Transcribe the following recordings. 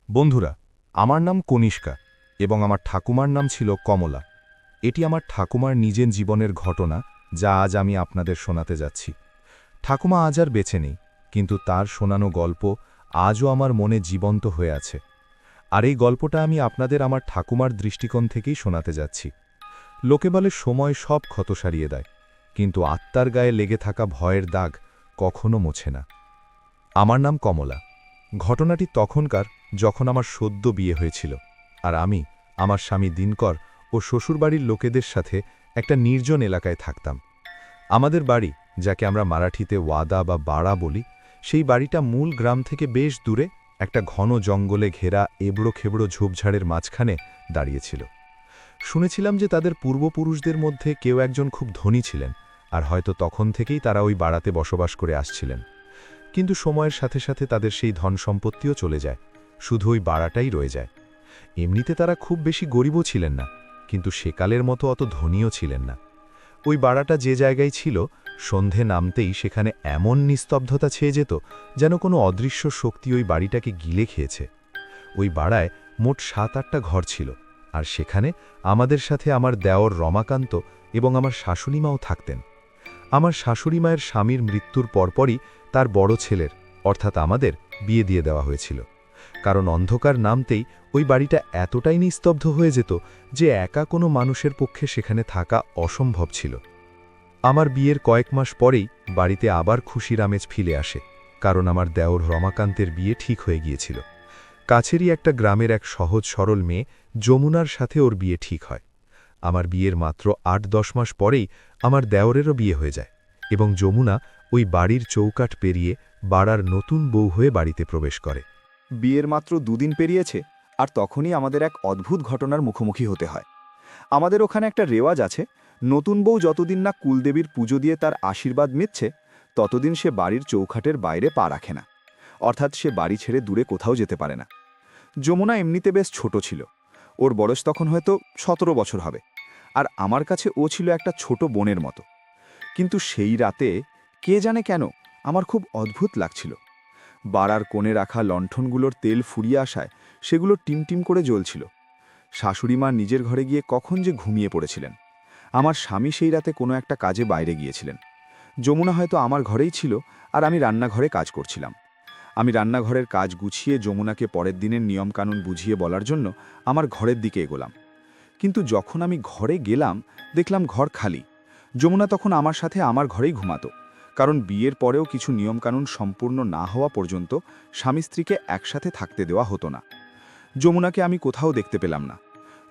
বন্ধুরা, আমার নাম কনিষ্কা এবং আমার ঠাকুমার নাম ছিল কমলা। এটি আমার ঠাকুমার নিজের জীবনের ঘটনা, যা আজ আমি আপনাদের শোনাতে যাচ্ছি। ঠাকুমা আজ আর বেঁচে নেই, কিন্তু তার শোনানো গল্প আজও আমার মনে জীবন্ত হয়ে আছে। আর এই গল্পটা আমি আপনাদের আমার ঠাকুমার দৃষ্টিকোণ থেকেই শোনাতে যাচ্ছি। লোকে বলে সময় সব ক্ষত সারিয়ে দেয়, কিন্তু আত্মার গায়ে লেগে থাকা ভয়ের দাগ কখনো মোছে না। আমার নাম কমলা। ঘটনাটি তখনকার, যখন আমার সদ্য বিয়ে হয়েছিল, আর আমি আমার স্বামী দিনকর ও শ্বশুরবাড়ির লোকেদের সাথে একটা নির্জন এলাকায় থাকতাম। আমাদের বাড়ি, যাকে আমরা মারাঠিতে ওয়াদা বা বাড়া বলি, সেই বাড়িটা মূল গ্রাম থেকে বেশ দূরে একটা ঘন জঙ্গলে ঘেরা এবড়ো খেবড়ো ঝোপঝাড়ের মাঝখানে দাঁড়িয়েছিল। শুনেছিলাম যে তাদের পূর্বপুরুষদের মধ্যে কেউ একজন খুব ধনী ছিলেন, আর হয়তো তখন থেকেই তারা ওই বাড়াতে বসবাস করে আসছিলেন। কিন্তু সময়ের সাথে সাথে তাদের সেই ধন সম্পত্তিও চলে যায়, শুধু ওই বাড়াটাই রয়ে যায়। এমনিতে তারা খুব বেশি গরিবও ছিলেন না, কিন্তু সেকালের মতো অত ধনীও ছিলেন না। ওই বাড়াটা যে জায়গায় ছিল, সন্ধে নামতেই সেখানে এমন নিস্তব্ধতা ছেয়ে যেত, যেন কোনো অদৃশ্য শক্তি ওই বাড়িটাকে গিলে খেয়েছে। ওই বাড়ায় মোট ৭-৮টা ঘর ছিল, আর সেখানে আমাদের সাথে আমার দেওর রমাকান্ত এবং আমার শাশুড়িমাও থাকতেন। আমার শাশুড়ি মায়ের স্বামীর মৃত্যুর পরপরই তার বড় ছেলের, অর্থাৎ আমাদের, বিয়ে দিয়ে দেওয়া হয়েছিল। কারণ অন্ধকার নামতেই ওই বাড়িটা এতটাই নিস্তব্ধ হয়ে যেত যে একা কোনো মানুষের পক্ষে সেখানে থাকা অসম্ভব ছিল। আমার বিয়ের কয়েক মাস পরেই বাড়িতে আবার খুশির আমেজ ফিরে আসে, কারণ আমার দেওর রমাকান্তের বিয়ে ঠিক হয়ে গিয়েছিল। কাছেরই একটা গ্রামের এক সহজ সরল মেয়ে যমুনার সাথে ওর বিয়ে ঠিক হয়। আমার বিয়ের মাত্র ৮-১০ মাস পরেই আমার দেওরেরও বিয়ে হয়ে যায়, এবং যমুনা ওই বাড়ির চৌকাঠ পেরিয়ে বাড়ার নতুন বউ হয়ে বাড়িতে প্রবেশ করে। বিয়ের মাত্র দুদিন পেরিয়েছে, আর তখনই আমাদের এক অদ্ভুত ঘটনার মুখোমুখি হতে হয়। আমাদের ওখানে একটা রেওয়াজ আছে, নতুন বউ যতদিন না কুলদেবীর পুজো দিয়ে তার আশীর্বাদ মিচ্ছে, ততদিন সে বাড়ির চৌখাটের বাইরে পা রাখে না। অর্থাৎ সে বাড়ি ছেড়ে দূরে কোথাও যেতে পারে না। যমুনা এমনিতে বেশ ছোট ছিল, ওর বয়স তখন হয়তো ১৭ বছর হবে, আর আমার কাছে ও ছিল একটা ছোট বোনের মতো। কিন্তু সেই রাতে কে জানে কেন আমার খুব অদ্ভুত লাগছিল। বাড়ার কোণে রাখা লণ্ঠনগুলোর তেল ফুরিয়ে আসায় সেগুলো টিমটিম করে জ্বলছিল। শাশুড়িমা নিজের ঘরে গিয়ে কখন যে ঘুমিয়ে পড়েছিলেন। আমার স্বামী সেই রাতে কোনো একটা কাজে বাইরে গিয়েছিলেন। যমুনা হয়তো আমার ঘরেই ছিল, আর আমি রান্নাঘরে কাজ করছিলাম। আমি রান্নাঘরের কাজ গুছিয়ে যমুনাকে পরের দিনের নিয়মকানুন বুঝিয়ে বলার জন্য আমার ঘরের দিকে এগোলাম। কিন্তু যখন আমি ঘরে গেলাম, দেখলাম ঘর খালি। যমুনা তখন আমার সাথে আমার ঘরেই ঘুমাতো, কারণ বিয়ের পরেও কিছু নিয়মকানুন সম্পূর্ণ না হওয়া পর্যন্ত স্বামী স্ত্রীকে একসাথে থাকতে দেওয়া হতো না। যমুনাকে আমি কোথাও দেখতে পেলাম না।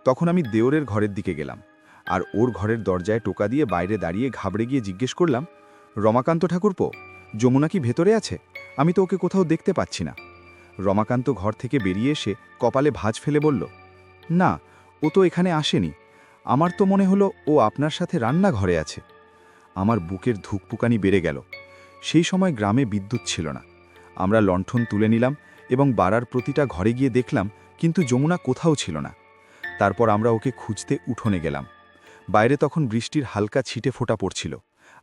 তখন আমি দেওরের ঘরের দিকে গেলাম, আর ওর ঘরের দরজায় টোকা দিয়ে বাইরে দাঁড়িয়ে ঘাবড়ে গিয়ে জিজ্ঞেস করলাম, রমাকান্ত ঠাকুরপো, যমুনা কি ভেতরে আছে? আমি তো ওকে কোথাও দেখতে পাচ্ছি না। রমাকান্ত ঘর থেকে বেরিয়ে এসে কপালে ভাঁজ ফেলে বলল, না, ও তো এখানে আসেনি। আমার তো মনে হলো ও আপনার সাথে রান্নাঘরে আছে। আমার বুকের ধুকপুকানি বেড়ে গেল। সেই সময় গ্রামে বিদ্যুৎ ছিল না। আমরা লণ্ঠন তুলে নিলাম এবং বাড়ার প্রতিটা ঘরে গিয়ে দেখলাম, কিন্তু যমুনা কোথাও ছিল না। তারপর আমরা ওকে খুঁজতে উঠোনে গেলাম। বাইরে তখন বৃষ্টির হালকা ছিটে ফোঁটা পড়ছিল,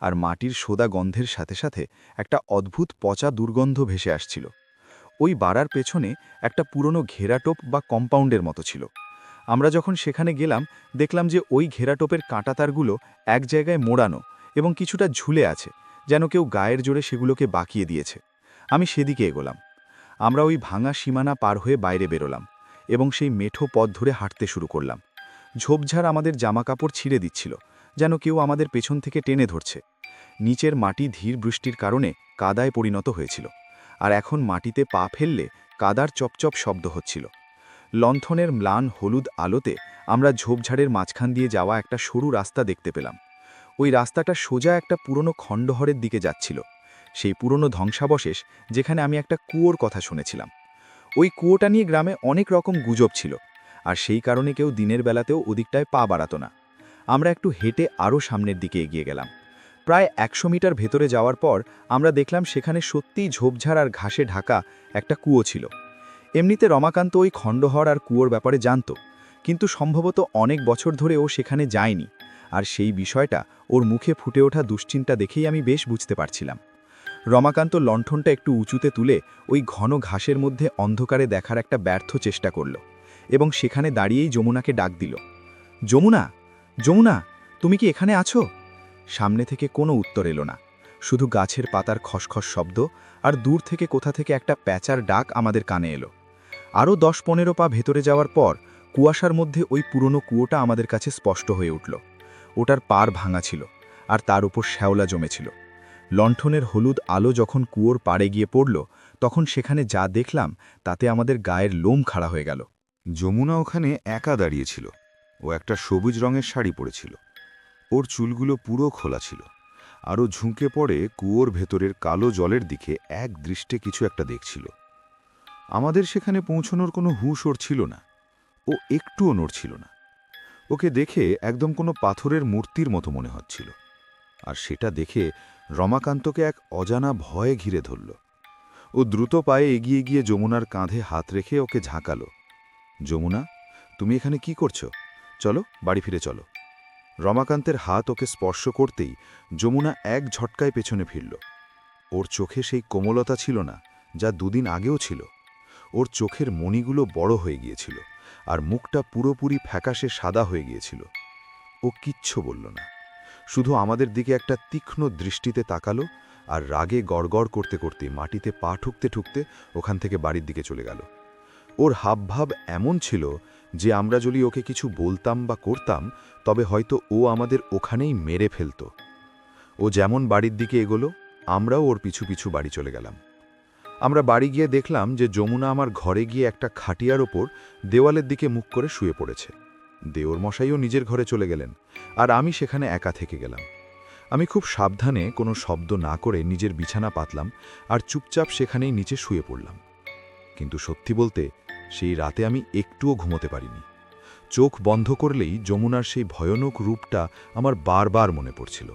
আর মাটির সোদা গন্ধের সাথে সাথে একটা অদ্ভুত পচা দুর্গন্ধ ভেসে আসছিল। ওই বাড়ার পেছনে একটা পুরনো ঘেরাটোপ বা কম্পাউন্ডের মতো ছিল। আমরা যখন সেখানে গেলাম, দেখলাম যে ওই ঘেরাটোপের কাঁটাতারগুলো এক জায়গায় মোড়ানো এবং কিছুটা ঝুলে আছে, যেন কেউ গায়ের জোরে সেগুলোকে বাঁকিয়ে দিয়েছে। আমি সেদিকে এগোলাম। আমরা ওই ভাঙা সীমানা পার হয়ে বাইরে বেরোলাম এবং সেই মেঠো পথ ধরে হাঁটতে শুরু করলাম। ঝোপঝাড় আমাদের জামাকাপড় ছিঁড়ে দিচ্ছিল, যেন কেউ আমাদের পেছন থেকে টেনে ধরছে। নিচের মাটি ধীর বৃষ্টির কারণে কাদায় পরিণত হয়েছিল, আর এখন মাটিতে পা ফেললে কাদার চপচপ শব্দ হচ্ছিল। লণ্ঠনের ম্লান হলুদ আলোতে আমরা ঝোপঝাড়ের মাঝখান দিয়ে যাওয়া একটা সরু রাস্তা দেখতে পেলাম। ওই রাস্তাটা সোজা একটা পুরনো খণ্ডহরের দিকে যাচ্ছিল, সেই পুরনো ধ্বংসাবশেষ যেখানে আমি একটা কুয়োর কথা শুনেছিলাম। ওই কুয়োটা নিয়ে গ্রামে অনেক রকম গুজব ছিল, আর সেই কারণে কেউ দিনের বেলাতেও ওদিকটায় পা বাড়াতো না। আমরা একটু হেঁটে আরও সামনের দিকে এগিয়ে গেলাম। প্রায় ১০০ মিটার ভেতরে যাওয়ার পর আমরা দেখলাম সেখানে সত্যিই ঝোপঝাড় আর ঘাসে ঢাকা একটা কুয়ো ছিল। এমনিতে রমাকান্ত ওই খণ্ডহর আর কুয়োর ব্যাপারে জানত, কিন্তু সম্ভবত অনেক বছর ধরে ও সেখানে যায়নি, আর সেই বিষয়টা ওর মুখে ফুটে ওঠা দুশ্চিন্তা দেখেই আমি বেশ বুঝতে পারছিলাম। রমাকান্ত লণ্ঠনটা একটু উঁচুতে তুলে ওই ঘন ঘাসের মধ্যে অন্ধকারে দেখার একটা ব্যর্থ চেষ্টা করল এবং সেখানে দাঁড়িয়েই যমুনাকে ডাক দিল। যমুনা, যমুনা, তুমি কি এখানে আছো? সামনে থেকে কোনো উত্তর এলো না, শুধু গাছের পাতার খসখস শব্দ আর দূর থেকে কোথা থেকে একটা প্যাঁচার ডাক আমাদের কানে এলো। আরও 10-15 পা ভেতরে যাওয়ার পর কুয়াশার মধ্যে ওই পুরনো কুয়োটা আমাদের কাছে স্পষ্ট হয়ে উঠল। ওটার পার ভাঙা ছিল আর তার উপর শ্যাওলা জমেছিল। লণ্ঠনের হলুদ আলো যখন কুয়োর পাড়ে গিয়ে পড়ল, তখন সেখানে যা দেখলাম তাতে আমাদের গায়ের লোম খাড়া হয়ে গেল। যমুনা ওখানে একা দাঁড়িয়েছিল। ও একটা সবুজ রঙের শাড়ি পরেছিল। ওর চুলগুলো পুরো খোলা ছিল। আরও ঝুঁকে পড়ে কুয়োর ভেতরের কালো জলের দিকে এক দৃষ্টে কিছু একটা দেখছিল। আমাদের সেখানে পৌঁছানোর কোনো হুঁশ ওর ছিল না। ও একটুও নড়ছিল না। ওকে দেখে একদম কোনো পাথরের মূর্তির মতো মনে হচ্ছিল। আর সেটা দেখে রমাকান্তকে এক অজানা ভয়ে ঘিরে ধরল। ও দ্রুত পায়ে এগিয়ে গিয়ে যমুনার কাঁধে হাত রেখে ওকে ঝাঁকালো। যমুনা, তুমি এখানে কি করছো? চলো, বাড়ি ফিরে চলো। রমাকান্তের হাত ওকে স্পর্শ করতেই যমুনা এক ঝটকায় পেছনে ফিরল। ওর চোখে সেই কোমলতা ছিল না যা দুদিন আগেও ছিল। ওর চোখের মণিগুলো বড় হয়ে গিয়েছিল আর মুখটা পুরোপুরি ফ্যাকাশে সাদা হয়ে গিয়েছিল। ও কিচ্ছু বলল না, শুধু আমাদের দিকে একটা তীক্ষ্ণ দৃষ্টিতে তাকালো আর রাগে গড়গড় করতে করতে মাটিতে পা ঠুকতে ঠুকতে ওখান থেকে বাড়ির দিকে চলে গেল। ওর হাবভাব এমন ছিল যে আমরা যদি ওকে কিছু বলতাম বা করতাম তবে হয়তো ও আমাদের ওখানেই মেরে ফেলত। ও যেমন বাড়ির দিকে এগোলো, আমরাও ওর পিছু পিছু বাড়ি চলে গেলাম। আমরা বাড়ি গিয়ে দেখলাম যে যমুনা আমার ঘরে গিয়ে একটা খাটিয়ার ওপর দেওয়ালের দিকে মুখ করে শুয়ে পড়েছে। দেওর মশাইও নিজের ঘরে চলে গেলেন আর আমি সেখানে একা থেকে গেলাম। আমি খুব সাবধানে কোনো শব্দ না করে নিজের বিছানা পাতলাম আর চুপচাপ সেখানেই নিচে শুয়ে পড়লাম। কিন্তু সত্যি বলতে সেই রাতে আমি একটুও ঘুমোতে পারিনি। চোখ বন্ধ করলেই যমুনার সেই ভয়ানক রূপটা আমার বারবার মনে পড়ছিল।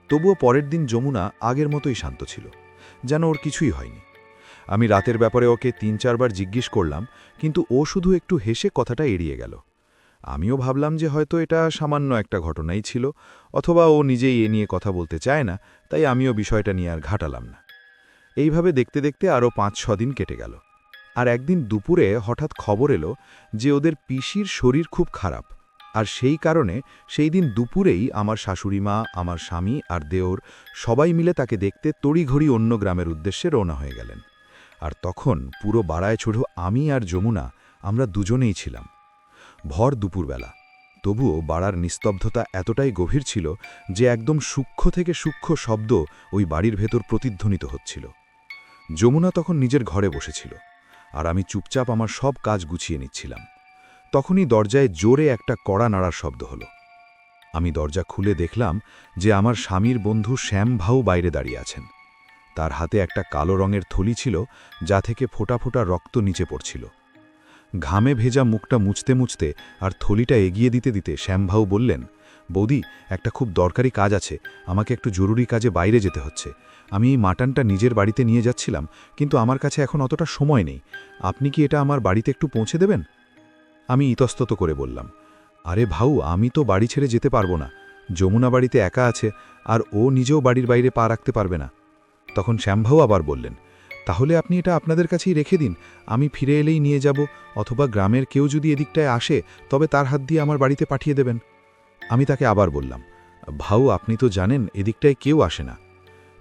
তবুও পরের দিন যমুনা আগের মতোই শান্ত ছিল, যেন ওর কিছুই হয়নি। আমি রাতের ব্যাপারে ওকে 3-4 বার জিজ্ঞেস করলাম, কিন্তু ও শুধু একটু হেসে কথাটা এড়িয়ে গেল। আমিও ভাবলাম যে হয়তো এটা সামান্য একটা ঘটনাই ছিল, অথবা ও নিজেই এ নিয়ে কথা বলতে চায় না, তাই আমিও বিষয়টা নিয়ে আর ঘাটালাম না। এইভাবে দেখতে দেখতে আরও 5-6 দিন কেটে গেল। আর একদিন দুপুরে হঠাৎ খবর এলো যে ওদের পিসির শরীর খুব খারাপ, আর সেই কারণে সেই দিন দুপুরেই আমার শাশুড়িমা, আমার স্বামী আর দেওর সবাই মিলে তাকে দেখতে তড়িঘড়ি অন্য গ্রামের উদ্দেশ্যে রওনা হয়ে গেলেন। আর তখন পুরো বাড়ায় শুধু আমি আর যমুনা, আমরা দুজনেই ছিলাম। ভর দুপুরবেলা, তবুও বাড়ার নিস্তব্ধতা এতটাই গভীর ছিল যে একদম সূক্ষ্ম থেকে সূক্ষ্ম শব্দ ওই বাড়ির ভেতর প্রতিধ্বনিত হচ্ছিল। যমুনা তখন নিজের ঘরে বসেছিল আর আমি চুপচাপ আমার সব কাজ গুছিয়ে নিচ্ছিলাম। তখনই দরজায় জোরে একটা কড়া নাড়ার শব্দ হলো। আমি দরজা খুলে দেখলাম যে আমার স্বামীর বন্ধু শ্যাম ভাউ বাইরে দাঁড়িয়ে আছেন। তার হাতে একটা কালো রঙের থলি ছিল যা থেকে ফোঁটা ফোঁটা রক্ত নিচে পড়ছিল। ঘামে ভেজা মুখটা মুছতে মুছতে আর থলিটা এগিয়ে দিতে দিতে শ্যামভাউ বললেন, বৌদি, একটা খুব দরকারি কাজ আছে, আমাকে একটু জরুরি কাজে বাইরে যেতে হচ্ছে। আমি এই মাটনটা নিজের বাড়িতে নিয়ে যাচ্ছিলাম, কিন্তু আমার কাছে এখন অতটা সময় নেই। আপনি কি এটা আমার বাড়িতে একটু পৌঁছে দেবেন? আমি ইতস্তত করে বললাম, আরে ভাউ, আমি তো বাড়ি ছেড়ে যেতে পারবো না। যমুনা বাড়িতে একা আছে আর ও নিজেও বাড়ির বাইরে পা রাখতে পারবে না। তখন শ্যামভাউ আবার বললেন, তাহলে আপনি এটা আপনাদের কাছেই রেখে দিন, আমি ফিরে এলেই নিয়ে যাব, অথবা গ্রামের কেউ যদি এদিকটায় আসে তবে তার হাত দিয়ে আমার বাড়িতে পাঠিয়ে দেবেন। আমি তাকে আবার বললাম, ভাউ, আপনি তো জানেন এদিকটায় কেউ আসে না।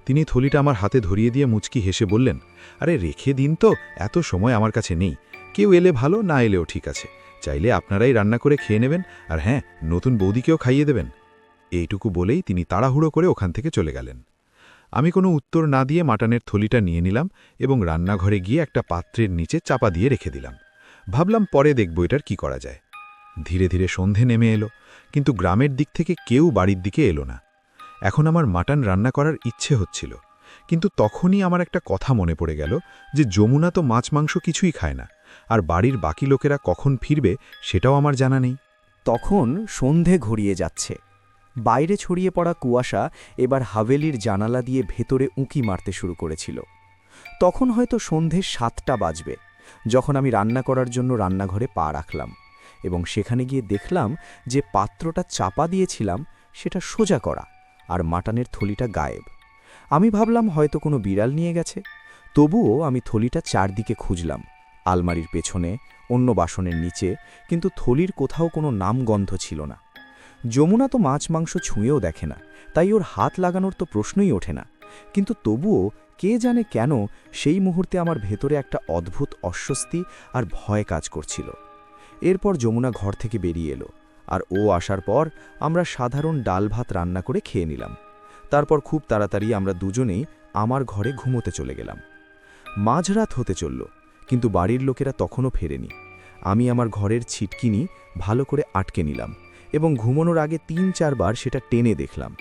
তিনি থলিটা আমার হাতে ধরিয়ে দিয়ে মুচকি হেসে বললেন, আরে রেখে দিন তো, এত সময় আমার কাছে নেই। কেউ এলে ভালো, না এলেও ঠিক আছে। চাইলে আপনারাই রান্না করে খেয়ে নেবেন, আর হ্যাঁ, নতুন বৌদিকেও খাইয়ে দেবেন। এইটুকু বলেই তিনি তাড়াহুড়ো করে ওখান থেকে চলে গেলেন। আমি কোনো উত্তর না দিয়ে মাটনের থলিটা নিয়ে নিলাম এবং রান্নাঘরে গিয়ে একটা পাত্রের নিচে চাপা দিয়ে রেখে দিলাম। ভাবলাম পরে দেখব এটার কি করা যায়। ধীরে ধীরে সন্ধে নেমে এলো, কিন্তু গ্রামের দিক থেকে কেউ বাড়ির দিকে এলো না। এখন আমার মাটন রান্না করার ইচ্ছে হচ্ছিল, কিন্তু তখনই আমার একটা কথা মনে পড়ে গেল যে যমুনা তো মাছ মাংস কিছুই খায় না, আর বাড়ির বাকি লোকেরা কখন ফিরবে সেটাও আমার জানা নেই। তখন সন্ধে ঘড়িয়ে যাচ্ছে। বাইরে ছড়িয়ে পড়া কুয়াশা এবার হাভেলির জানালা দিয়ে ভেতরে উঁকি মারতে শুরু করেছিল। তখন হয়তো সন্ধে 7টা বাজবে, যখন আমি রান্না করার জন্য রান্নাঘরে পা রাখলাম এবং সেখানে গিয়ে দেখলাম যে পাত্রটা চাপা দিয়েছিলাম সেটা সোজা করা আর মাটনের থলিটা গায়েব। আমি ভাবলাম হয়তো কোনো বিড়াল নিয়ে গেছে। তবুও আমি থলিটা চারদিকে খুঁজলাম, আলমারির পেছনে, অন্য বাসনের নিচে, কিন্তু থলির কোথাও কোনো নামগন্ধ ছিল না। যমুনা তো মাছ মাংস ছুঁয়েও দেখে না, তাই ওর হাত লাগানোর তো প্রশ্নই ওঠে না। কিন্তু তবুও কে জানে কেন সেই মুহূর্তে আমার ভেতরে একটা অদ্ভুত অস্বস্তি আর ভয় কাজ করছিল। এরপর যমুনা ঘর থেকে বেরিয়ে এলো, আর ও আসার পর আমরা সাধারণ ডাল ভাত রান্না করে খেয়ে নিলাম। তারপর খুব তাড়াতাড়ি আমরা দুজনেই আমার ঘরে ঘুমোতে চলে গেলাম। মাঝরাত হতে চলল, কিন্তু বাড়ির লোকেরা তখনও ফেরেনি। আমি আমার ঘরের ছিটকিনি ভালো করে আটকে নিলাম এবং ঘুমানোর আগে ৩-৪ বার সেটা টেনে দেখলাম।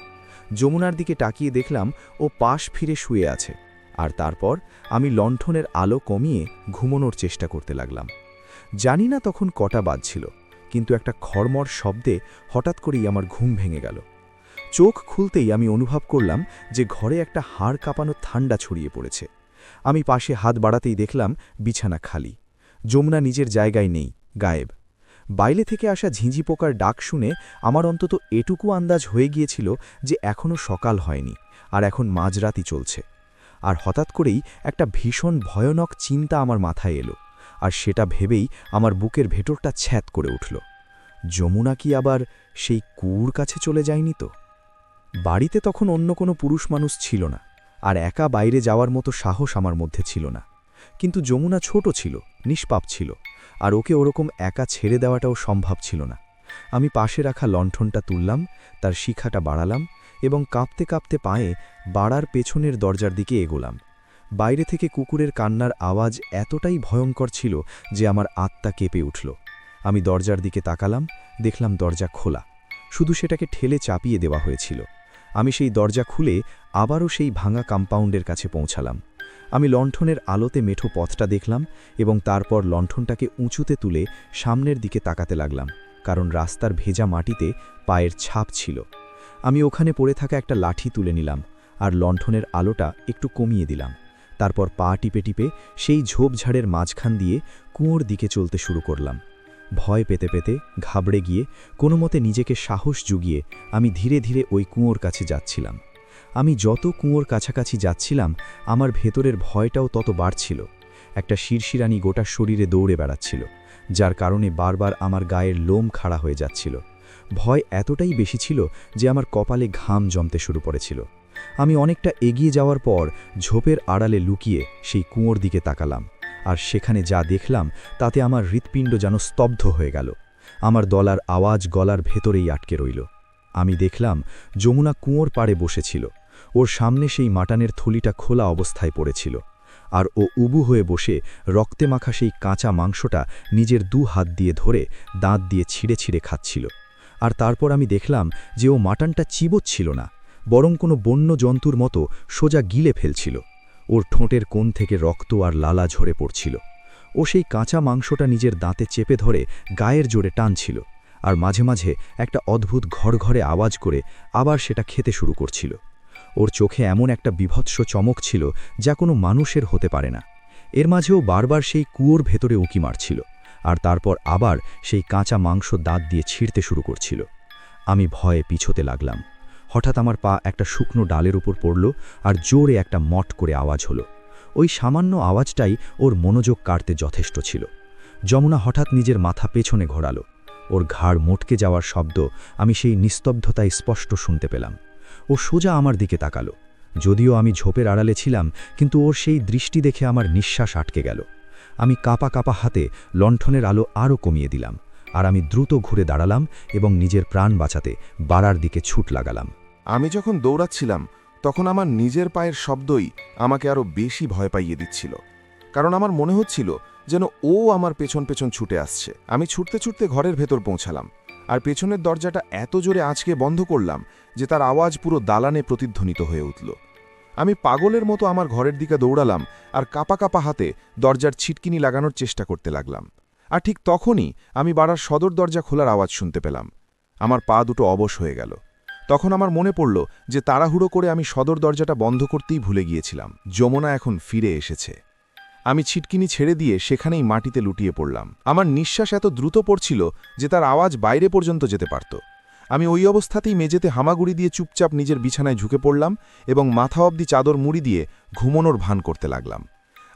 যমুনার দিকে তাকিয়ে দেখলাম ও পাশ ফিরে শুয়ে আছে, আর তারপর আমি লণ্ঠনের আলো কমিয়ে ঘুমানোর চেষ্টা করতে লাগলাম। জানি না তখন কটা বাজছিল, কিন্তু একটা খড়মড় শব্দে হঠাৎ করেই আমার ঘুম ভেঙে গেল। চোখ খুলতেই আমি অনুভব করলাম যে ঘরে একটা হাড় কাঁপানো ঠান্ডা ছড়িয়ে পড়েছে। আমি পাশে হাত বাড়াতেই দেখলাম বিছানা খালি। যমুনা নিজের জায়গায় নেই, গায়েব। বাইরে থেকে আসা ঝিঁঝি পোকার ডাক শুনে আমার অন্তত এটুকু আন্দাজ হয়ে গিয়েছিল যে এখনও সকাল হয়নি, আর এখন মাঝরাতই চলছে। আর হঠাৎ করেই একটা ভীষণ ভয়ানক চিন্তা আমার মাথায় এলো, আর সেটা ভেবেই আমার বুকের ভেতরটা ছ্যাঁত করে উঠল। যমুনা কি আবার সেই কুয়োর কাছে চলে যায়নি তো? বাড়িতে তখন অন্য কোনো পুরুষ মানুষ ছিল না, আর একা বাইরে যাওয়ার মতো সাহস আমার মধ্যে ছিল না। কিন্তু যমুনা ছোট ছিল, নিষ্পাপ ছিল, আর ওকে ওরকম একা ছেড়ে দেওয়াটাও সম্ভব ছিল না। আমি পাশে রাখা লণ্ঠনটা তুললাম, তার শিখাটা বাড়ালাম এবং কাঁপতে কাঁপতে পায়ে বাড়ার পেছনের দরজার দিকে এগোলাম। বাইরে থেকে কুকুরের কান্নার আওয়াজ এতটাই ভয়ঙ্কর ছিল যে আমার আত্মা কেঁপে উঠল। আমি দরজার দিকে তাকালাম, দেখলাম দরজা খোলা, শুধু সেটাকে ঠেলে চাপিয়ে দেওয়া হয়েছিল। আমি সেই দরজা খুলে আবারও সেই ভাঙা কম্পাউন্ডের কাছে পৌঁছালাম। আমি লণ্ঠনের আলোতে মেঠো পথটা দেখলাম এবং তারপর লণ্ঠনটাকে উঁচুতে তুলে সামনের দিকে তাকাতে লাগলাম, কারণ রাস্তার ভেজা মাটিতে পায়ের ছাপ ছিল। আমি ওখানে পড়ে থাকা একটা লাঠি তুলে নিলাম আর লণ্ঠনের আলোটা একটু কমিয়ে দিলাম। তারপর পা টিপে টিপে সেই ঝোপঝাড়ের মাঝখান দিয়ে কুয়োর দিকে চলতে শুরু করলাম। ভয় পেতে পেতে, ঘাবড়ে গিয়ে, কোনো মতে নিজেকে সাহস জুগিয়ে আমি ধীরে ধীরে ওই কুয়োর কাছে যাচ্ছিলাম। আমি যত কুয়োর কাছাকাছি যাচ্ছিলাম, আমার ভেতরের ভয়টাও তত বাড়ছিল। একটা শিরশিরানি গোটা শরীরে দৌড়ে বেড়াচ্ছিল, যার কারণে বারবার আমার গায়ের লোম খাড়া হয়ে যাচ্ছিল। ভয় এতটাই বেশি ছিল যে আমার কপালে ঘাম জমতে শুরু করেছিল। আমি অনেকটা এগিয়ে যাওয়ার পর ঝোপের আড়ালে লুকিয়ে সেই কুয়োর দিকে তাকালাম, আর সেখানে যা দেখলাম তাতে আমার হৃৎপিণ্ড যেন স্তব্ধ হয়ে গেল। আমার দলার আওয়াজ গলার ভেতরেই আটকে রইল। আমি দেখলাম যমুনা কুয়োর পাড়ে বসেছিল। ওর সামনে সেই মাটানের থলিটা খোলা অবস্থায় পড়েছিল, আর ও উবু হয়ে বসে রক্তে মাখা সেই কাঁচা মাংসটা নিজের 2 হাত দিয়ে ধরে দাঁত দিয়ে ছিঁড়ে ছিঁড়ে খাচ্ছিল। আর তারপর আমি দেখলাম যে ও মাটনটা চিবোচ্ছিল না, বরং কোনো বন্য জন্তুর মতো সোজা গিলে ফেলছিল। ওর ঠোঁটের কোণ থেকে রক্ত আর লালা ঝরে পড়ছিল। ও সেই কাঁচা মাংসটা নিজের দাঁতে চেপে ধরে গায়ের জোরে টানছিল, আর মাঝে মাঝে একটা অদ্ভুত ঘরঘরে আওয়াজ করে আবার সেটা খেতে শুরু করছিল। ওর চোখে এমন একটা বিভৎস চমক ছিল যা কোনো মানুষের হতে পারে না। এর মাঝেও বারবার সেই কুয়োর ভেতরে উঁকি মারছিল, আর তারপর আবার সেই কাঁচা মাংস দাঁত দিয়ে ছিঁড়তে শুরু করছিল। আমি ভয়ে পিছোতে লাগলাম। হঠাৎ আমার পা একটা শুকনো ডালের উপর পড়ল, আর জোরে একটা মট করে আওয়াজ হলো। ওই সামান্য আওয়াজটাই ওর মনোযোগ কাড়তে যথেষ্ট ছিল। যমুনা হঠাৎ নিজের মাথা পেছনে ঘোরালো। ওর ঘাড় মোটকে যাওয়ার শব্দ আমি সেই নিস্তব্ধতায় স্পষ্ট শুনতে পেলাম। ও সোজা আমার দিকে তাকালো। যদিও আমি ঝোপের আড়ালে ছিলাম, কিন্তু ওর সেই দৃষ্টি দেখে আমার নিঃশ্বাস আটকে গেল। আমি কাঁপা কাঁপা হাতে লণ্ঠনের আলো আরও কমিয়ে দিলাম, আর আমি দ্রুত ঘুরে দাঁড়ালাম এবং নিজের প্রাণ বাঁচাতে বাড়ার দিকে ছুট লাগালাম। আমি যখন দৌড়াচ্ছিলাম তখন আমার নিজের পায়ের শব্দই আমাকে আরও বেশি ভয় পাইয়ে দিচ্ছিল, কারণ আমার মনে হচ্ছিল যেন ও আমার পেছন পেছন ছুটে আসছে। আমি ছুটতে ছুটতে ঘরের ভেতর পৌঁছালাম, আর পেছনের দরজাটা এত জোরে আঁচকে বন্ধ করলাম যে তার আওয়াজ পুরো দালানে প্রতিধ্বনিত হয়ে উঠল। আমি পাগলের মতো আমার ঘরের দিকে দৌড়ালাম আর কাঁপা কাঁপা হাতে দরজার ছিটকিনি লাগানোর চেষ্টা করতে লাগলাম। আর ঠিক তখনই আমি বাড়ার সদর দরজা খোলার আওয়াজ শুনতে পেলাম। আমার পা দুটো অবশ হয়ে গেল। তখন আমার মনে পড়ল যে তাড়াহুড়ো করে আমি সদর দরজাটা বন্ধ করতেই ভুলে গিয়েছিলাম। যমুনা এখন ফিরে এসেছে। আমি ছিটকিনি ছেড়ে দিয়ে সেখানেই মাটিতে লুটিয়ে পড়লাম। আমার নিঃশ্বাস এত দ্রুত পড়ছিল যে তার আওয়াজ বাইরে পর্যন্ত যেতে পারত। আমি ওই অবস্থাতেই মেঝেতে হামাগুড়ি দিয়ে চুপচাপ নিজের বিছানায় ঝুঁকে পড়লাম এবং মাথা অবধি চাদর মুড়ি দিয়ে ঘুমোনোর ভান করতে লাগলাম।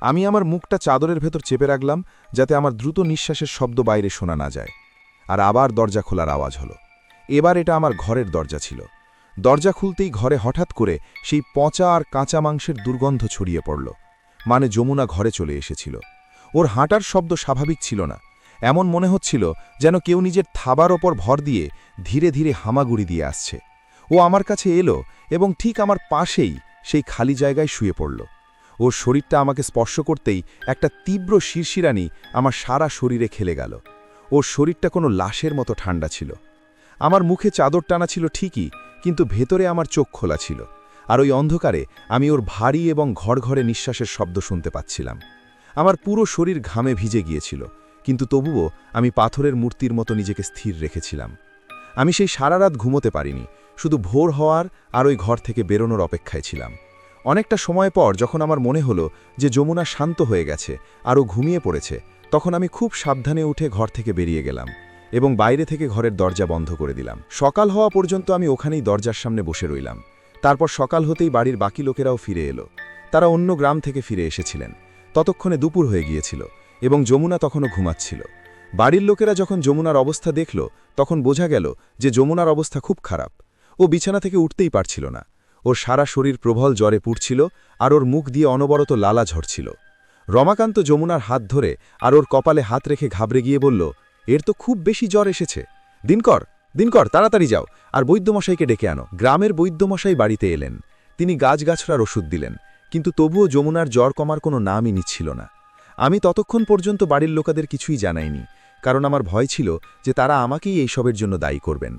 আমি আমার মুখটা চাদরের ভেতর চেপে রাখলাম যাতে আমার দ্রুত নিঃশ্বাসের শব্দ বাইরে শোনা না যায়। আর আবার দরজা খোলার আওয়াজ হলো। এবার এটা আমার ঘরের দরজা ছিল। দরজা খুলতেই ঘরে হঠাৎ করে সেই পচা আর কাঁচা মাংসের দুর্গন্ধ ছড়িয়ে পড়ল। মানে যমুনা ঘরে চলে এসেছিল। ওর হাঁটার শব্দ স্বাভাবিক ছিল না। এমন মনে হচ্ছিল যেন কেউ নিজের থাবার ওপর ভর দিয়ে ধীরে ধীরে হামাগুড়ি দিয়ে আসছে। ও আমার কাছে এলো এবং ঠিক আমার পাশেই সেই খালি জায়গায় শুয়ে পড়ল। ওর শরীরটা আমাকে স্পর্শ করতেই একটা তীব্র শিরশিরানি আমার সারা শরীরে খেলে গেল। ওর শরীরটা কোনো লাশের মতো ঠান্ডা ছিল। আমার মুখে চাদর টানা ছিল ঠিকই, কিন্তু ভেতরে আমার চোখ খোলা ছিল। আর ওই অন্ধকারে আমি ওর ভারী এবং ঘড়ঘড়ে নিঃশ্বাসের শব্দ শুনতে পাচ্ছিলাম। আমার পুরো শরীর ঘামে ভিজে গিয়েছিল, কিন্তু তবুও আমি পাথরের মূর্তির মতো নিজেকে স্থির রেখেছিলাম। আমি সেই সারা রাত ঘুমোতে পারিনি, শুধু ভোর হওয়ার আর ওই ঘর থেকে বেরোনোর অপেক্ষায় ছিলাম। অনেকটা সময় পর যখন আমার মনে হলো যে যমুনা শান্ত হয়ে গেছে আর ও ঘুমিয়ে পড়েছে, তখন আমি খুব সাবধানে উঠে ঘর থেকে বেরিয়ে গেলাম এবং বাইরে থেকে ঘরের দরজা বন্ধ করে দিলাম। সকাল হওয়া পর্যন্ত আমি ওখানেই দরজার সামনে বসে রইলাম। তারপর সকাল হতেই বাড়ির বাকি লোকেরাও ফিরে এলো। তারা অন্য গ্রাম থেকে ফিরে এসেছিলেন। ততক্ষণে দুপুর হয়ে গিয়েছিল এবং যমুনা তখনও ঘুমাচ্ছিল। বাড়ির লোকেরা যখন যমুনার অবস্থা দেখল, তখন বোঝা গেল যে যমুনার অবস্থা খুব খারাপ। ও বিছানা থেকে উঠতেই পারছিল না। ওর সারা শরীর প্রবল জ্বরে পুড়ছিল আর ওর মুখ দিয়ে অনবরত লালা ঝরছিল। রমাকান্ত যমুনার হাত ধরে আর ওর কপালে হাত রেখে ঘাবড়ে গিয়ে বলল, এর তো খুব বেশি জ্বর এসেছে। দিনকর তাড়াতাড়ি যাও আর বৈদ্যমশাইকে ডেকে আনো। গ্রামের বৈদ্যমশাই বাড়িতে এলেন। তিনি গাছগাছড়ার ওষুধ দিলেন, কিন্তু তবুও যমুনার জ্বর কমার কোনো নামই নিচ্ছিল না। আমি ততক্ষণ পর্যন্ত বাড়ির লোকেদের কিছুই জানাইনি, কারণ আমার ভয় ছিল যে তারা আমাকেই এইসবের জন্য দায়ী করবেন।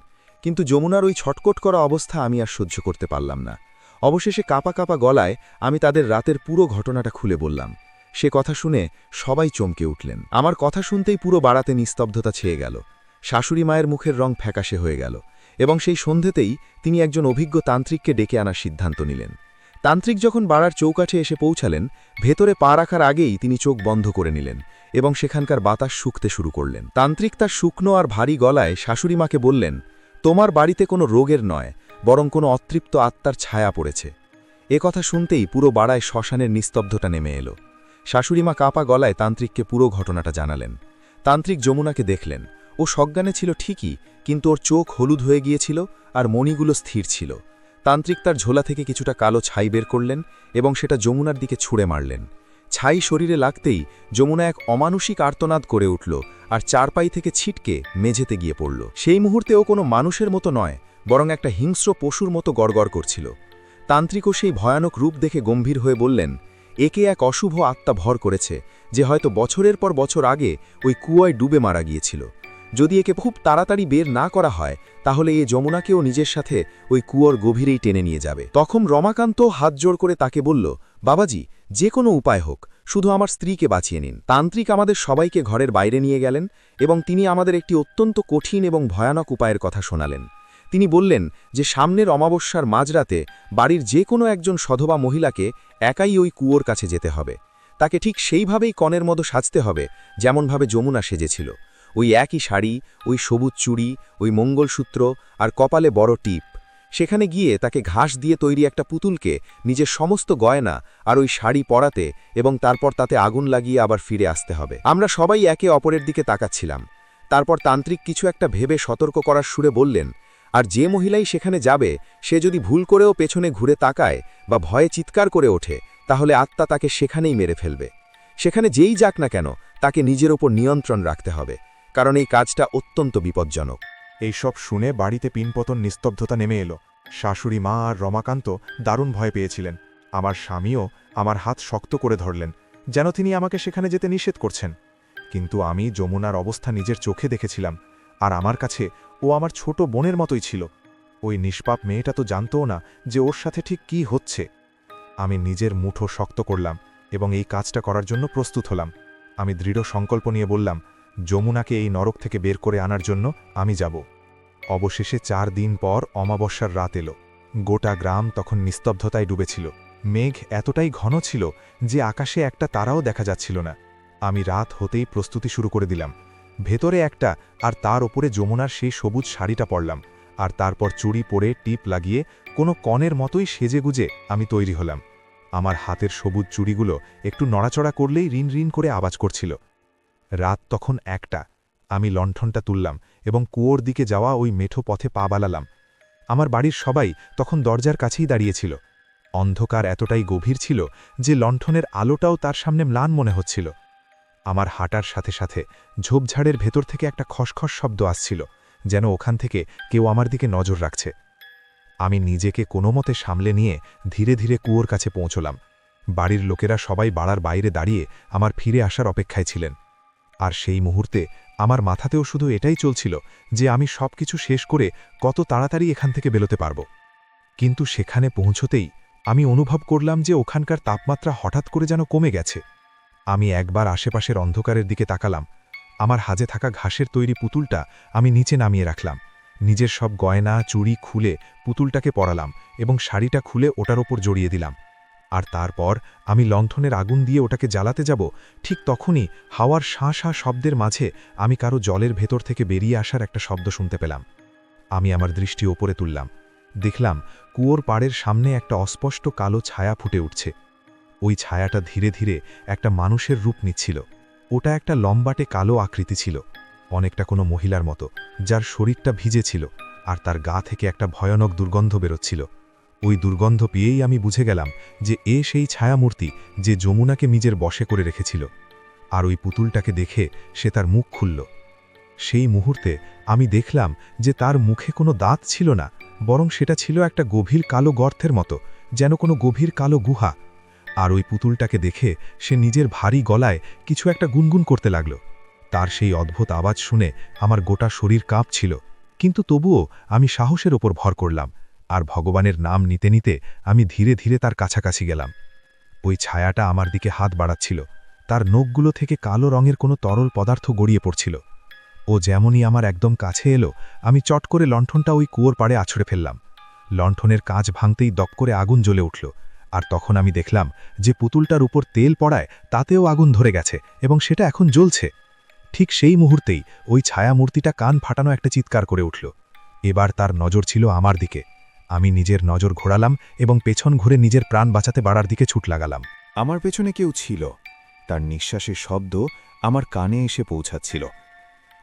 কিন্তু যমুনার ওই ছটকট করা অবস্থা আমি আর সহ্য করতে পারলাম না। অবশেষে কাঁপা কাঁপা গলায় আমি তাদের রাতের পুরো ঘটনাটা খুলে বললাম। সে কথা শুনে সবাই চমকে উঠলেন। আমার কথা শুনতেই পুরো বাড়াতে নিস্তব্ধতা ছেয়ে গেল। শাশুড়ি মায়ের মুখের রং ফ্যাকাশে হয়ে গেল এবং সেই সন্ধেতেই তিনি একজন অভিজ্ঞ তান্ত্রিককে ডেকে আনার সিদ্ধান্ত নিলেন। তান্ত্রিক যখন বাড়ার চৌকাঠে এসে পৌঁছালেন, ভেতরে পা রাখার আগেই তিনি চোখ বন্ধ করে নিলেন এবং সেখানকার বাতাস শুকতে শুরু করলেন। তান্ত্রিক তার শুকনো আর ভারী গলায় শাশুড়ি মাকে বললেন, তোমার বাড়িতে কোনো রোগের নয়, বরং কোনো অতৃপ্ত আত্মার ছায়া পড়েছে। এ কথা শুনতেই পুরো বাড়ায় শ্মশানের নিস্তব্ধতা নেমে এলো। শাশুড়িমা কাঁপা গলায় তান্ত্রিককে পুরো ঘটনাটা জানালেন। তান্ত্রিক যমুনাকে দেখলেন। ও সজ্ঞানে ছিল ঠিকই, কিন্তু ওর চোখ হলুদ হয়ে গিয়েছিল আর মণিগুলো স্থির ছিল। তান্ত্রিক তার ঝোলা থেকে কিছুটা কালো ছাই বের করলেন এবং সেটা যমুনার দিকে ছুঁড়ে মারলেন। ছাই শরীরে লাগতেই যমুনা এক অমানুষিক আর্তনাদ করে উঠল আর চারপাই থেকে ছিটকে মেঝেতে গিয়ে পড়ল। সেই মুহূর্তে ও কোনো মানুষের মতো নয়, বরং একটা হিংস্র পশুর মতো গড়গড় করছিল। তান্ত্রিকও সেই ভয়ানক রূপ দেখে গম্ভীর হয়ে বললেন, একে এক অশুভ আত্মা ভর করেছে, যে হয়তো বছরের পর বছর আগে ওই কুয়ায় ডুবে মারা গিয়েছিল। যদি একে খুব তাড়াতাড়ি বের না করা হয়, তাহলে এ যমুনাকেও নিজের সাথে ওই কুয়োর গভীরেই টেনে নিয়ে যাবে। তখন রমাকান্ত হাত জোড় করে তাকে বলল, বাবাজি, যে কোনো উপায় হোক, শুধু আমার স্ত্রীকে বাঁচিয়ে নিন। তান্ত্রিক আমাদের সবাইকে ঘরের বাইরে নিয়ে গেলেন এবং তিনি আমাদের একটি অত্যন্ত কঠিন এবং ভয়ানক উপায়ের কথা শোনালেন। তিনি বললেন যে সামনের অমাবস্যার মাঝরাতে বাড়ির যে কোনো একজন সধবা মহিলাকে একাই ওই কুয়োর কাছে যেতে হবে। তাকে ঠিক সেইভাবেই কনের মতো সাজতে হবে যেমনভাবে যমুনা সেজেছিল। ওই একই শাড়ি, ওই সবুজ চুড়ি, ওই মঙ্গলসূত্র আর কপালে বড় টিপ। সেখানে গিয়ে তাকে ঘাস দিয়ে তৈরি একটা পুতুলকে নিজের সমস্ত গয়না আর ওই শাড়ি পরাতে এবং তারপর তাতে আগুন লাগিয়ে আবার ফিরে আসতে হবে। আমরা সবাই একে অপরের দিকে তাকাচ্ছিলাম। তারপর তান্ত্রিক কিছু একটা ভেবে সতর্ক করার সুরে বললেন, আর যে মহিলাই সেখানে যাবে, সে যদি ভুল করেও পেছনে ঘুরে তাকায় বা ভয়ে চিৎকার করে ওঠে, তাহলে আত্মা তাকে সেখানেই মেরে ফেলবে। সেখানে যেই যাক না কেন, তাকে নিজের ওপর নিয়ন্ত্রণ রাখতে হবে, কারণ এই কাজটা অত্যন্ত বিপজ্জনক। এইসব শুনে বাড়িতে পিনপতন নিস্তব্ধতা নেমে এলো। শাশুড়ি মা আর রমাকান্ত দারুণ ভয় পেয়েছিলেন। আমার স্বামীও আমার হাত শক্ত করে ধরলেন, যেন তিনি আমাকে সেখানে যেতে নিষেধ করছেন। কিন্তু আমি যমুনার অবস্থা নিজের চোখে দেখেছিলাম, আর আমার কাছে ও আমার ছোট বোনের মতোই ছিল। ওই নিষ্পাপ মেয়েটা তো জানতও না যে ওর সাথে ঠিক কী হচ্ছে। আমি নিজের মুঠো শক্ত করলাম এবং এই কাজটা করার জন্য প্রস্তুত হলাম। আমি দৃঢ় সংকল্প নিয়ে বললাম, যমুনাকে এই নরক থেকে বের করে আনার জন্য আমি যাব। অবশেষে 4 দিন পর অমাবস্যার রাত এলো। গোটা গ্রাম তখন নিস্তব্ধতায় ডুবেছিল। মেঘ এতটাই ঘন ছিল যে আকাশে একটা তারাও দেখা যাচ্ছিল না। আমি রাত হতেই প্রস্তুতি শুরু করে দিলাম। ভেতরে একটা আর তার ওপরে যমুনার সেই সবুজ শাড়িটা পরলাম আর তারপর চুড়ি পরে টিপ লাগিয়ে কোনো কনের মতোই সেজেগুজে আমি তৈরি হলাম। আমার হাতের সবুজ চুড়িগুলো একটু নড়াচড়া করলেই রিন রিন করে আওয়াজ করছিল। রাত তখন 1টা। আমি লণ্ঠনটা তুললাম এবং কুয়োর দিকে যাওয়া ওই মেঠো পথে পা বালালাম। আমার বাড়ির সবাই তখন দরজার কাছেই দাঁড়িয়েছিল। অন্ধকার এতটাই গভীর ছিল যে লণ্ঠনের আলোটাও তার সামনে ম্লান মনে হচ্ছিল। আমার হাঁটার সাথে সাথে ঝোপঝাড়ের ভেতর থেকে একটা খসখস শব্দ আসছিল, যেন ওখান থেকে কেউ আমার দিকে নজর রাখছে। আমি নিজেকে কোনোমতে সামলে নিয়ে ধীরে ধীরে কুয়োর কাছে পৌঁছলাম। বাড়ির লোকেরা সবাই বাড়ার বাইরে দাঁড়িয়ে আমার ফিরে আসার অপেক্ষায় ছিলেন। আর সেই মুহূর্তে আমার মাথাতেও শুধু এটাই চলছিল যে আমি সবকিছু শেষ করে কত তাড়াতাড়ি এখান থেকে বেরোতে পারব। কিন্তু সেখানে পৌঁছতেই আমি অনুভব করলাম যে ওখানকার তাপমাত্রা হঠাৎ করে যেন কমে গেছে। আমি একবার আশেপাশের অন্ধকারের দিকে তাকালাম। আমার হাজে থাকা ঘাসের তৈরি পুতুলটা আমি নিচে নামিয়ে রাখলাম। নিজের সব গয়না চুড়ি খুলে পুতুলটাকে পরালাম এবং শাড়িটা খুলে ওটার ওপর জড়িয়ে দিলাম। আর তারপর আমি লণ্ঠনের আগুন দিয়ে ওটাকে জ্বালাতে যাব, ঠিক তখনই হাওয়ার শাঁ শাঁ শব্দের মাঝে আমি কারো জলের ভেতর থেকে বেরিয়ে আসার একটা শব্দ শুনতে পেলাম। আমি আমার দৃষ্টি ওপরে তুললাম। দেখলাম কুয়োর পাড়ের সামনে একটা অস্পষ্ট কালো ছায়া ফুটে উঠছে। ওই ছায়াটা ধীরে ধীরে একটা মানুষের রূপ নিচ্ছিল। ওটা একটা লম্বাটে কালো আকৃতি ছিল, অনেকটা কোনো মহিলার মতো, যার শরীরটা ভিজে ছিল আর তার গা থেকে একটা ভয়ানক দুর্গন্ধ বেরোচ্ছিল। ওই দুর্গন্ধ পেয়েই আমি বুঝে গেলাম যে সেই ছায়ামূর্তি যে যমুনাকে নিজের বশে করে রেখেছিল। আর ওই পুতুলটাকে দেখে সে তার মুখ খুলল। সেই মুহূর্তে আমি দেখলাম যে তার মুখে কোনো দাঁত ছিল না, বরং সেটা ছিল একটা গভীর কালো গর্তের মতো, যেন কোনো গভীর কালো গুহা। আর ওই পুতুলটাকে দেখে সে নিজের ভারী গলায় কিছু একটা গুনগুন করতে লাগল। তার সেই অদ্ভুত আওয়াজ শুনে আমার গোটা শরীর কাঁপছিল, কিন্তু তবুও আমি সাহসের ওপর ভর করলাম আর ভগবানের নাম নিতে নিতে আমি ধীরে ধীরে তার কাছাকাছি গেলাম। ওই ছায়াটা আমার দিকে হাত বাড়াচ্ছিল। তার নখগুলো থেকে কালো রঙের কোনো তরল পদার্থ গড়িয়ে পড়ছিল। ও যেমনই আমার একদম কাছে এলো, আমি চট করে লণ্ঠনটা ওই কুয়োর পাড়ে আছড়ে ফেললাম। লণ্ঠনের কাঁচ ভাঙতেই দপ করে আগুন জ্বলে উঠল। আর তখন আমি দেখলাম যে পুতুলটার উপর তেল পড়ায় তাতেও আগুন ধরে গেছে এবং সেটা এখন জ্বলছে। ঠিক সেই মুহূর্তেই ওই ছায়ামূর্তিটা কান ফাটানো একটা চিৎকার করে উঠল। এবার তার নজর ছিল আমার দিকে। আমি নিজের নজর ঘোরালাম এবং পেছন ঘুরে নিজের প্রাণ বাঁচাতে বাড়ার দিকে ছুট লাগালাম। আমার পেছনে কেউ ছিল। তার নিঃশ্বাসের শব্দ আমার কানে এসে পৌঁছাচ্ছিল।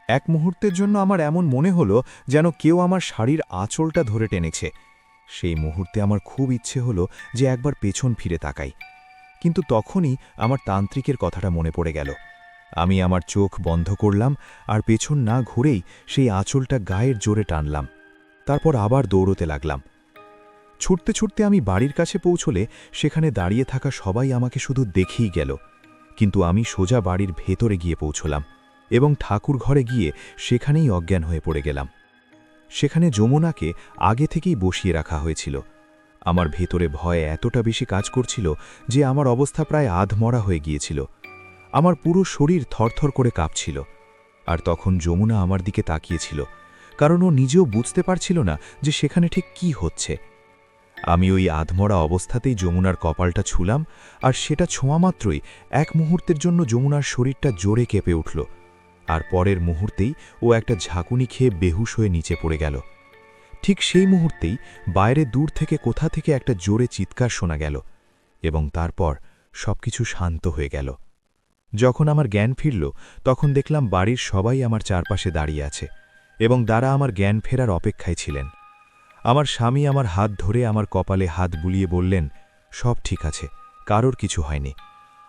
এক মুহূর্তের জন্য আমার এমন মনে হলো যেন কেউ আমার শাড়ির আঁচলটা ধরে টেনেছে। সেই মুহূর্তে আমার খুব ইচ্ছে হলো যে একবার পেছন ফিরে তাকাই, কিন্তু তখনই আমার তান্ত্রিকের কথাটা মনে পড়ে গেল। আমি আমার চোখ বন্ধ করলাম আর পেছন না ঘুরেই সেই আঁচলটা গায়ের জোরে টানলাম। তারপর আবার দৌড়তে লাগলাম। ছুটতে ছুটতে আমি বাড়ির কাছে পৌঁছলে সেখানে দাঁড়িয়ে থাকা সবাই আমাকে শুধু দেখেই গেল। কিন্তু আমি সোজা বাড়ির ভেতরে গিয়ে পৌঁছলাম এবং ঠাকুর ঘরে গিয়ে সেখানেই অজ্ঞান হয়ে পড়ে গেলাম। সেখানে যমুনাকে আগে থেকেই বসিয়ে রাখা হয়েছিল। আমার ভেতরে ভয় এতটা বেশি কাজ করছিল যে আমার অবস্থা প্রায় আধমরা হয়ে গিয়েছিল। আমার পুরো শরীর থরথর করে কাঁপছিল। আর তখন যমুনা আমার দিকে তাকিয়েছিল, কারণ ও নিজেও বুঝতে পারছিল না যে সেখানে ঠিক কি হচ্ছে। আমি ওই আধমরা অবস্থাতেই যমুনার কপালটা ছুঁলাম, আর সেটা ছোঁয়া মাত্রই এক মুহূর্তের জন্য যমুনার শরীরটা জোরে কেঁপে উঠল। আর পরের মুহূর্তেই ও একটা ঝাঁকুনি খেয়ে বেহুশ হয়ে নিচে পড়ে গেল। ঠিক সেই মুহূর্তেই বাইরে দূর থেকে কোথা থেকে একটা জোরে চিৎকার শোনা গেল এবং তারপর সবকিছু শান্ত হয়ে গেল। যখন আমার জ্ঞান ফিরল, তখন দেখলাম বাড়ির সবাই আমার চারপাশে দাঁড়িয়ে আছে এবং তারা আমার জ্ঞান ফেরার অপেক্ষায় ছিলেন। আমার স্বামী আমার হাত ধরে আমার কপালে হাত বুলিয়ে বললেন, সব ঠিক আছে, কারোর কিছু হয়নি।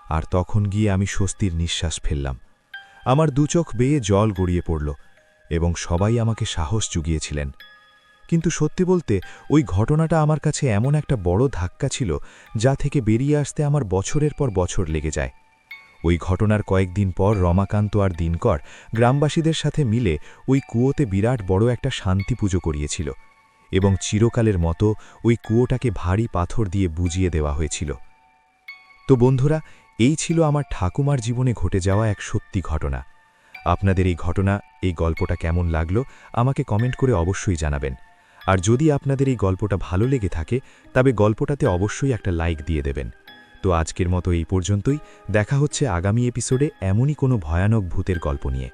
আর তখন গিয়ে আমি স্বস্তির নিঃশ্বাস ফেললাম। আমার দুচোখ বেয়ে জল গড়িয়ে পড়ল এবং সবাই আমাকে সাহস জুগিয়েছিলেন। কিন্তু সত্যি বলতে ওই ঘটনাটা আমার কাছে এমন একটা বড় ধাক্কা ছিল যা থেকে বেরিয়ে আসতে আমার বছরের পর বছর লেগে যায়। ওই ঘটনার কয়েকদিন পর রমাকান্ত আর দিনকর গ্রামবাসীদের সাথে মিলে ওই কুয়োতে বিরাট বড় একটা শান্তি পুজো করিয়েছিল এবং চিরকালের মতো ওই কুয়োটাকে ভারী পাথর দিয়ে বুঝিয়ে দেওয়া হয়েছিল। তো বন্ধুরা, এই ছিল আমার ঠাকুমার জীবনে ঘটে যাওয়া এক সত্যি ঘটনা। আপনাদের এই ঘটনা, এই গল্পটা কেমন লাগলো আমাকে কমেন্ট করে অবশ্যই জানাবেন। আর যদি আপনাদের এই গল্পটা ভালো লেগে থাকে তবে গল্পটাতে অবশ্যই একটা লাইক দিয়ে দেবেন। তো আজকের মতো এই পর্যন্তই। দেখা হচ্ছে আগামী এপিসোডে এমনই কোনো ভয়ানক ভূতের গল্প নিয়ে।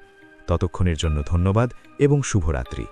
ততক্ষণের জন্য ধন্যবাদ এবং শুভরাত্রি।